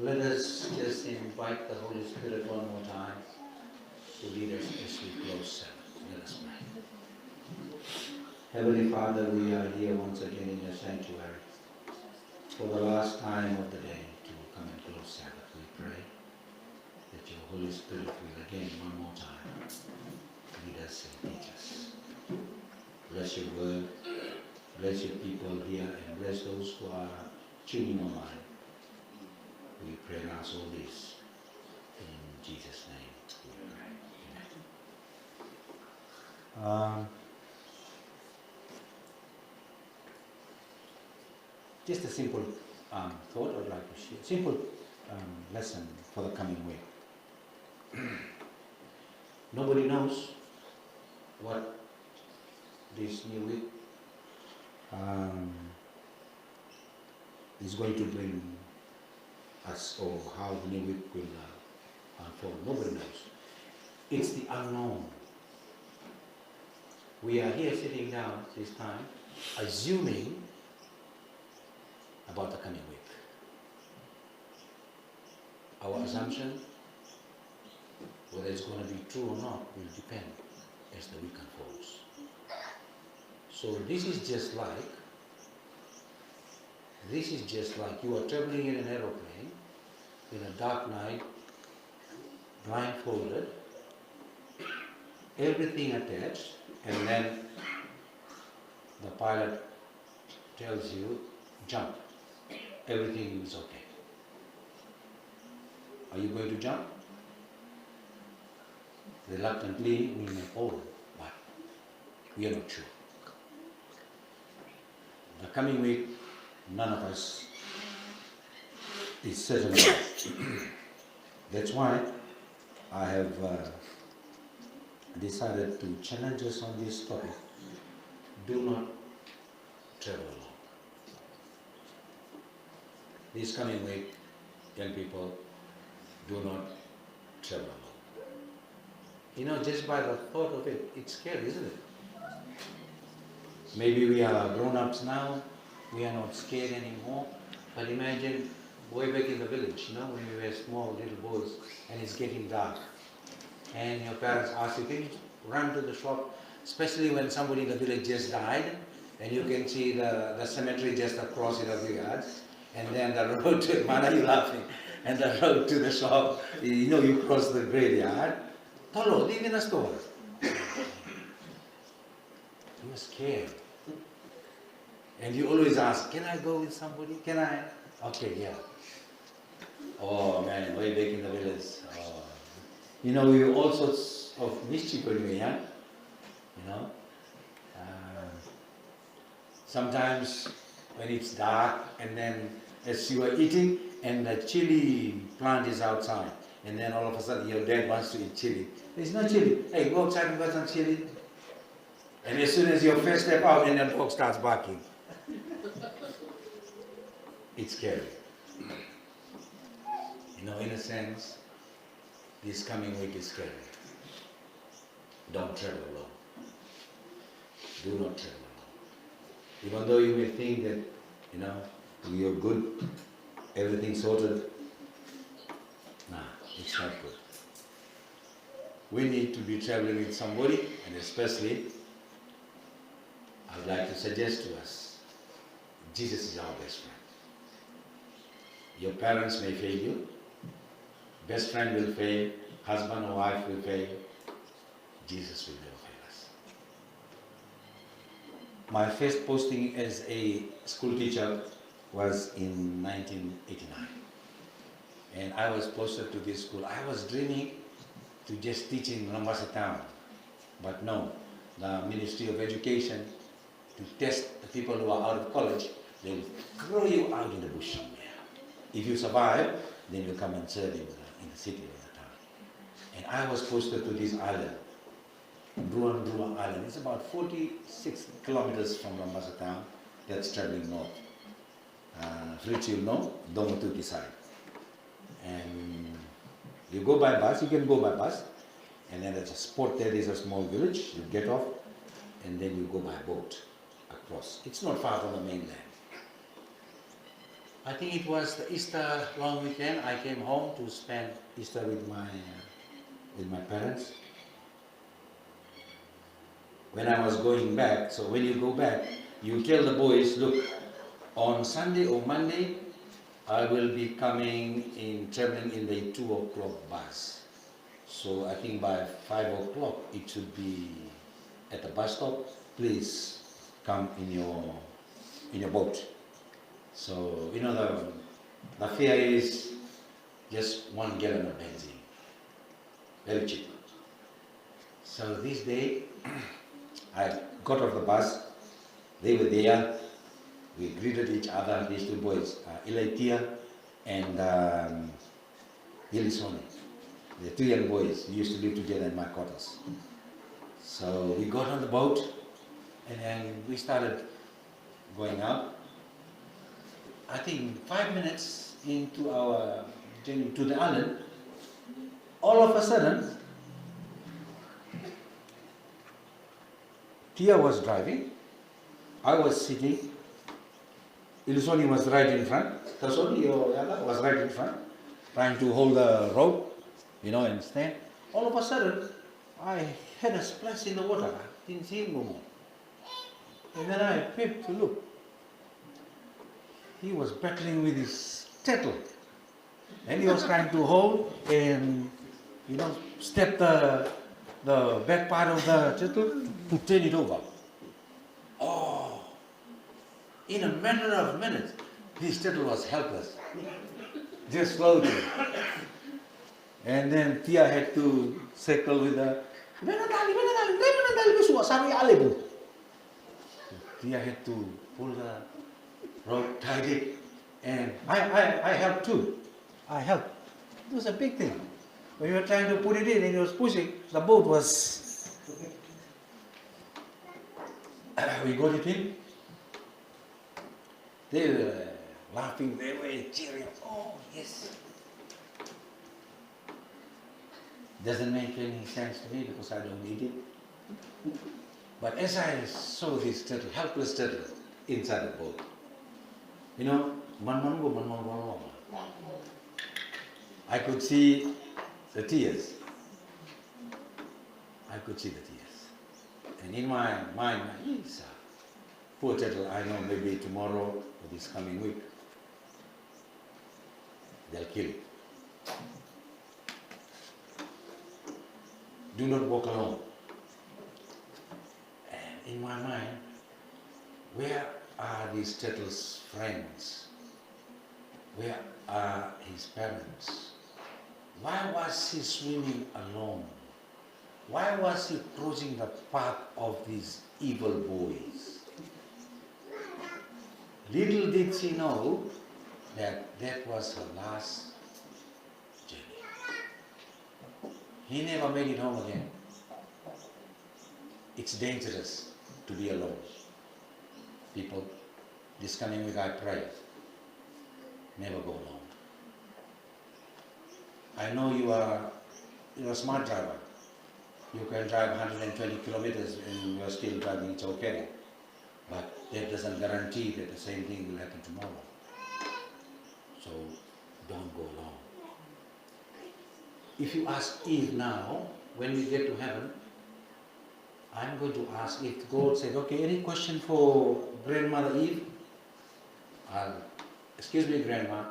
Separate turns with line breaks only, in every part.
Let us just invite the Holy Spirit one more time to lead us as we close Sabbath. Let us pray. Heavenly Father, we are here once again in your sanctuary for the last time of the day to come and close Sabbath. We pray that your Holy Spirit will again one more time lead us and teach us. Bless your word, bless your people here, and bless those who are tuning online. We pray and ask all this in Jesus' name. We pray. Amen. Just a simple thought I'd like to share. Simple lesson for the coming week. Nobody knows what this new week is going to bring us, or how the new week will unfold. Nobody knows. It's the unknown. We are here sitting down this time, assuming about the coming week. Our assumption, whether it's going to be true or not, will depend as the week unfolds. So this is just like you are traveling in an aeroplane in a dark night, blindfolded, everything attached, and then the pilot tells you, jump. Everything is okay. Are you going to jump? Reluctantly, we may fall, but we are not sure. The coming week, none of us is certain about. That's why I have decided to challenge us on this topic. Do not travel alone. This coming week, young people, do not travel alone. You know, just by the thought of it, it's scary, isn't it? Maybe we are grown-ups now, we are not scared anymore, but imagine way back in the village, you know, when we were small little boys and it's getting dark and your parents ask you, can you run to the shop, especially when somebody in the village just died and you can see the cemetery just across in a few yards, and then the road to, man, are you laughing? And the road to the shop, you know, you cross the graveyard. Tolo, leave in a store. You were scared. And you always ask, can I go with somebody? Can I? Okay, yeah. Oh man, way back in the village. Oh. You know, we were all sorts of mischief when we were young. You know. Sometimes when it's dark and then as you are eating and the chili plant is outside and then all of a sudden your dad wants to eat chili. There's no chili. Hey, go outside and get some chili. And as soon as your first step out and the dog starts barking. It's scary. You know, in a sense, this coming week is scary. Don't travel alone. Do not travel alone. Even though you may think that, you know, you're good, everything's sorted. Nah, it's not good. We need to be traveling with somebody, and especially, I would like to suggest to us, Jesus is our best friend. Your parents may fail you, best friend will fail, husband or wife will fail, Jesus will never fail us. My first posting as a school teacher was in 1989. And I was posted to this school. I was dreaming to just teach in Mombasa town. But no, the Ministry of Education, to test the people who are out of college, they will throw you out in the bush somewhere. If you survive, then you come and serve in the city or the town. And I was posted to this island, Drua Island. It's about 46 kilometers from Mombasa town. That's traveling north. Fritz, you know, Domotuki side. And you go by bus, you can go by bus, and then there's a spot there, there's a small village, you get off, and then you go by boat across. It's not far from the mainland. I think it was the Easter long weekend. I came home to spend Easter with my parents. When I was going back, so when you go back, you tell the boys, look, on Sunday or Monday, I will be traveling in the 2 o'clock bus. So I think by 5 o'clock it should be at the bus stop. Please come in your boat. So the fare is just 1 gallon of benzene, very cheap. So this day I got off the bus. They were there. We greeted each other. These two boys, Ilaitia and Ilisone. The 2 young boys used to live together in my quarters. So we got on the boat and then we started going out. I think 5 minutes into our journey to the island, all of a sudden, Tia was driving, I was sitting, Ilusoni was right in front, Tasoni or Yala was right in front, trying to hold the rope, and stand. All of a sudden, I had a splash in the water. I didn't see him no more. And then I peeped to look. He was battling with his turtle. And he was trying to hold and, step the back part of the turtle to turn it over. Oh! In a matter of minutes, this turtle was helpless. Just floating. And then Tia had to circle with the Tia had to pull the rope, tied it, and I helped too. I helped. It was a big thing. When you were trying to put it in and he was pushing, the boat was... We got it in. They were laughing, they were cheering. Oh, yes. Doesn't make any sense to me because I don't eat it. But as I saw this turtle, helpless turtle, inside the boat, I could see the tears. I could see the tears. And in my mind, poor turtle, I know maybe tomorrow or this coming week, they'll kill it. Do not walk alone. And in my mind, where are these turtle's friends? Where are his parents? Why was he swimming alone? Why was he crossing the path of these evil boys? Little did she know that that was her last journey. He never made it home again. It's dangerous to be alone. People, this coming week I pray, never go alone. I know you're a smart driver. You can drive 120 kilometers and you're still driving, it's okay. But that doesn't guarantee that the same thing will happen tomorrow. So don't go alone. If you ask Eve now, when we get to heaven, I'm going to ask if God said, okay, any question for Grandmother Eve? Excuse me, Grandma,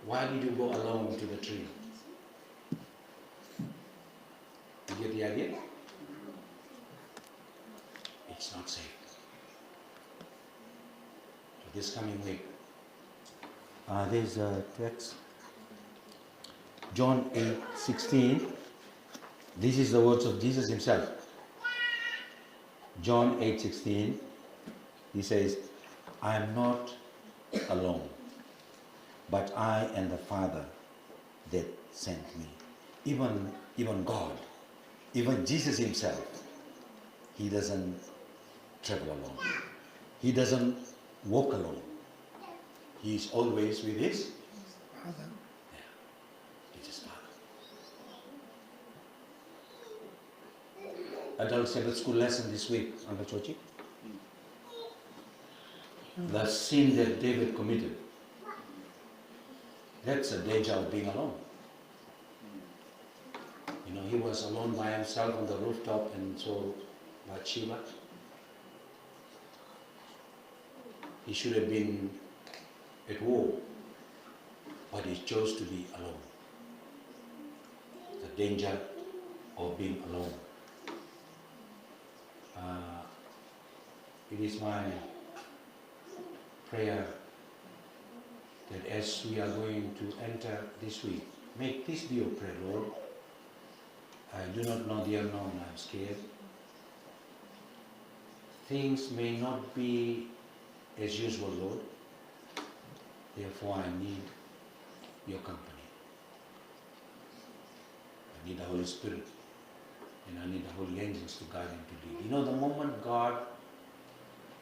why did you go alone to the tree? You get the idea? It's not safe. So this coming week, there's a text, John 8:16. This is the words of Jesus himself. John 8:16. He says, I am not alone, but I and the Father that sent me. Even God, even Jesus himself, he doesn't travel alone. He doesn't walk alone. He is always with his Father. Yeah, with his Father. Adult Sabbath school lesson this week, Uncle Chochi. the sin that David committed. That's the danger of being alone. You know, he was alone by himself on the rooftop and saw Bathsheba. He should have been at war, but he chose to be alone. The danger of being alone. It is my prayer that as we are going to enter this week, make this be your prayer, Lord. I do not know the unknown, I'm scared. Things may not be as usual, Lord. Therefore, I need your company. I need the Holy Spirit, and I need the holy angels to guide and to lead. You know, the moment God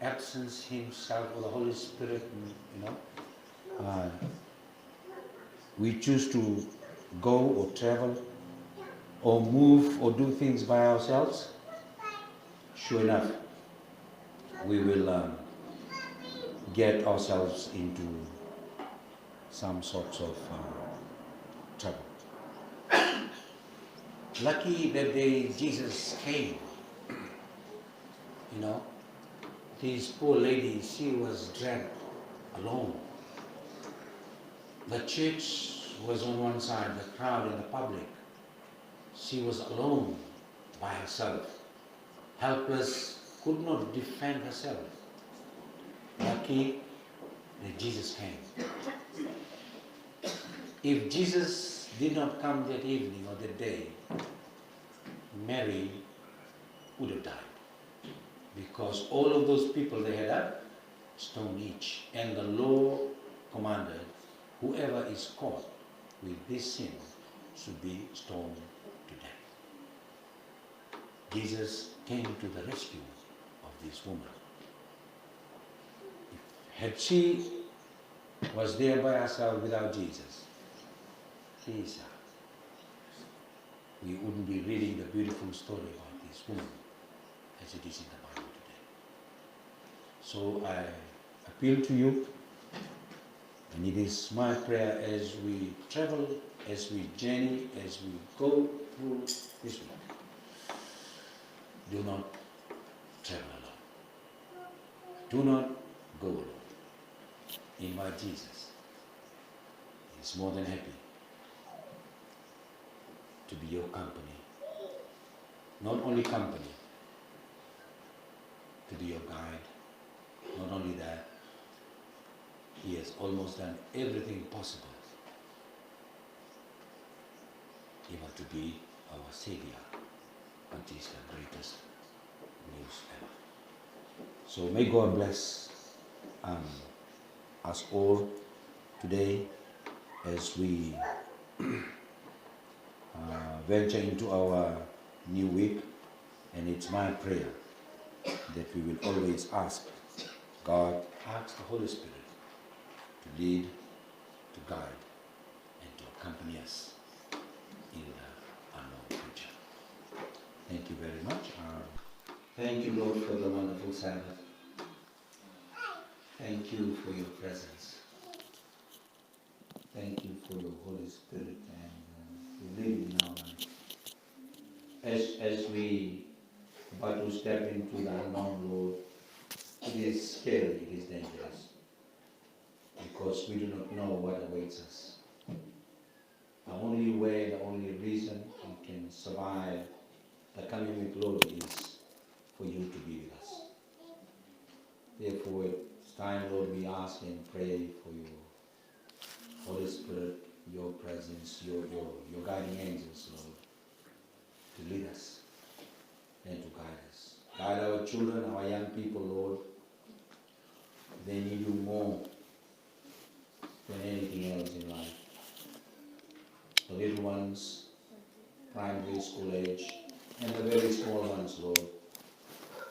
absents himself or the Holy Spirit, you know, we choose to go or travel or move or do things by ourselves, sure enough, we will get ourselves into some sorts of trouble. Lucky that day Jesus came. You know, this poor lady, she was dragged alone. The church was on one side, the crowd and the public. She was alone by herself, helpless, could not defend herself. Lucky that Jesus came. If Jesus did not come that evening or that day, Mary would have died. Because all of those people, they had a stone each. And the law commanded, whoever is caught with this sin should be stoned to death. Jesus came to the rescue of this woman. Had she was there by herself without Jesus, we wouldn't be reading the beautiful story about this woman as it is in the Bible today. So I appeal to you, and it is my prayer as we travel, as we journey, as we go through this week. Do not travel alone. Do not go alone. Invite Jesus. He's more than happy to be your company. Not only company, to be your guide. Not only that, he has almost done everything possible even to be our Savior, which is the greatest news ever. So may God bless us all today as we venture into our new week, and it's my prayer that we will always ask God, ask the Holy Spirit to lead, to guide, and to accompany us in the unknown future. Thank you very much. Thank you, Lord, for the wonderful Sabbath. Thank you for your presence. Thank you for your Holy Spirit and your living in our life. As we about to step into the unknown, Lord, it is scary, it is dangerous, because we do not know what awaits us. The only way, the only reason we can survive the coming week, Lord, is for you to be with us. Therefore, it's time, Lord, we ask and pray for your Holy Spirit, your presence, your guiding angels, Lord, to lead us and to guide us. Guide our children, our young people, Lord. They need you more than anything else in life. The little ones, primary school age, and the very small ones, Lord.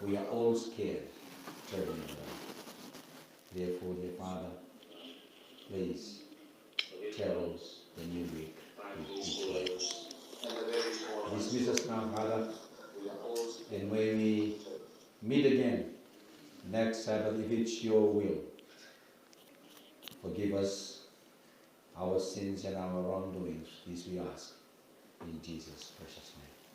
We are all scared traveling around. Therefore, dear Father, please travels the new week with each one of us. Dismiss us now, Father, and may we meet again next Sabbath if it's your will. Forgive us our sins and our wrongdoings. This we ask in Jesus' precious name.